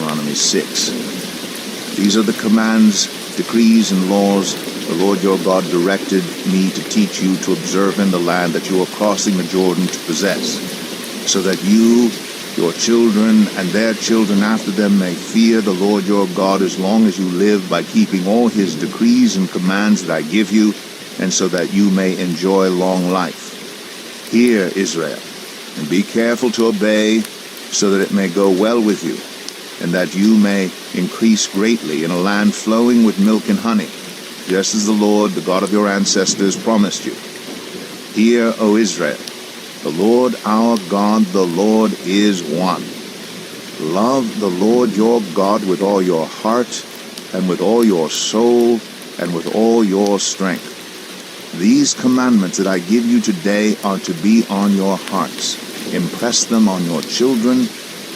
Deuteronomy 6. These are the commands, decrees, and laws the Lord your God directed me to teach you to observe in the land that you are crossing the Jordan to possess, so that you, your children, and their children after them may fear the Lord your God as long as you live, by keeping all his decrees and commands that I give you, and so that you may enjoy long life. Hear, Israel, and be careful to obey, so that it may go well with you, and that you may increase greatly in a land flowing with milk and honey, just as the Lord, the God of your ancestors, promised you. Hear, O Israel, the Lord our God, the Lord is one. Love the Lord your God with all your heart, and with all your soul, and with all your strength. These commandments that I give you today are to be on your hearts. Impress them on your children.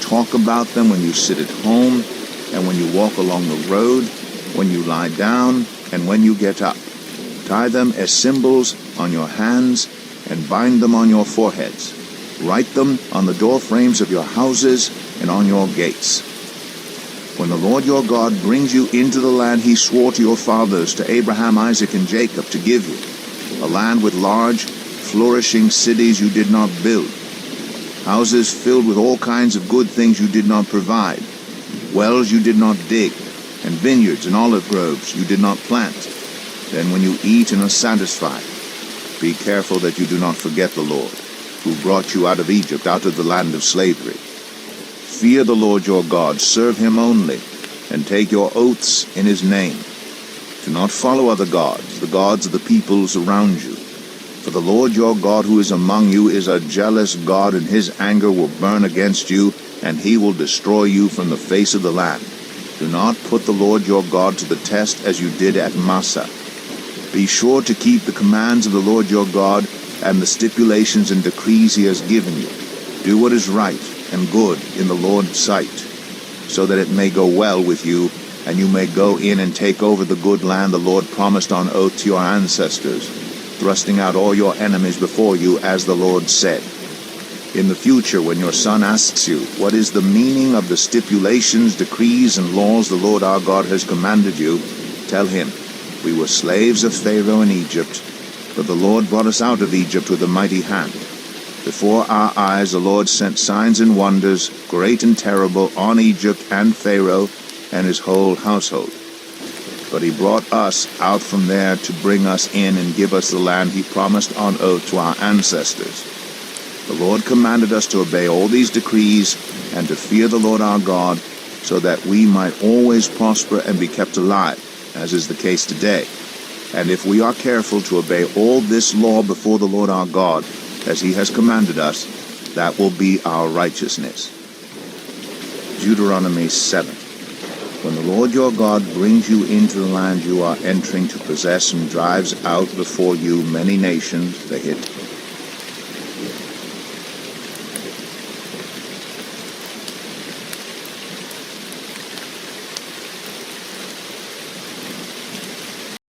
Talk about them when you sit at home, and when you walk along the road, when you lie down, and when you get up. Tie them as symbols on your hands, and bind them on your foreheads. Write them on the door frames of your houses and on your gates. When the Lord your God brings you into the land he swore to your fathers, to Abraham, Isaac, and Jacob, to give you, a land with large, flourishing cities you did not build, houses filled with all kinds of good things you did not provide, wells you did not dig, and vineyards and olive groves you did not plant, then when you eat and are satisfied, be careful that you do not forget the Lord, who brought you out of Egypt, out of the land of slavery. Fear the Lord your God, serve him only, and take your oaths in his name. Do not follow other gods, the gods of the peoples around you. For the Lord your God who is among you is a jealous God, and his anger will burn against you, and he will destroy you from the face of the land. Do not put the Lord your God to the test as you did at Massah. Be sure to keep the commands of the Lord your God and the stipulations and decrees he has given you. Do what is right and good in the Lord's sight, so that it may go well with you, and you may go in and take over the good land the Lord promised on oath to your ancestors, thrusting out all your enemies before you, as the Lord said. In the future, when your son asks you, what is the meaning of the stipulations, decrees, and laws the Lord our God has commanded you, tell him, we were slaves of Pharaoh in Egypt, but the Lord brought us out of Egypt with a mighty hand. Before our eyes the Lord sent signs and wonders, great and terrible, on Egypt and Pharaoh and his whole household. But he brought us out from there to bring us in and give us the land he promised on oath to our ancestors. The Lord commanded us to obey all these decrees and to fear the Lord our God, so that we might always prosper and be kept alive, as is the case today. And if we are careful to obey all this law before the Lord our God, as he has commanded us, that will be our righteousness. Deuteronomy 7. When the Lord your God brings you into the land you are entering to possess, and drives out before you many nations, the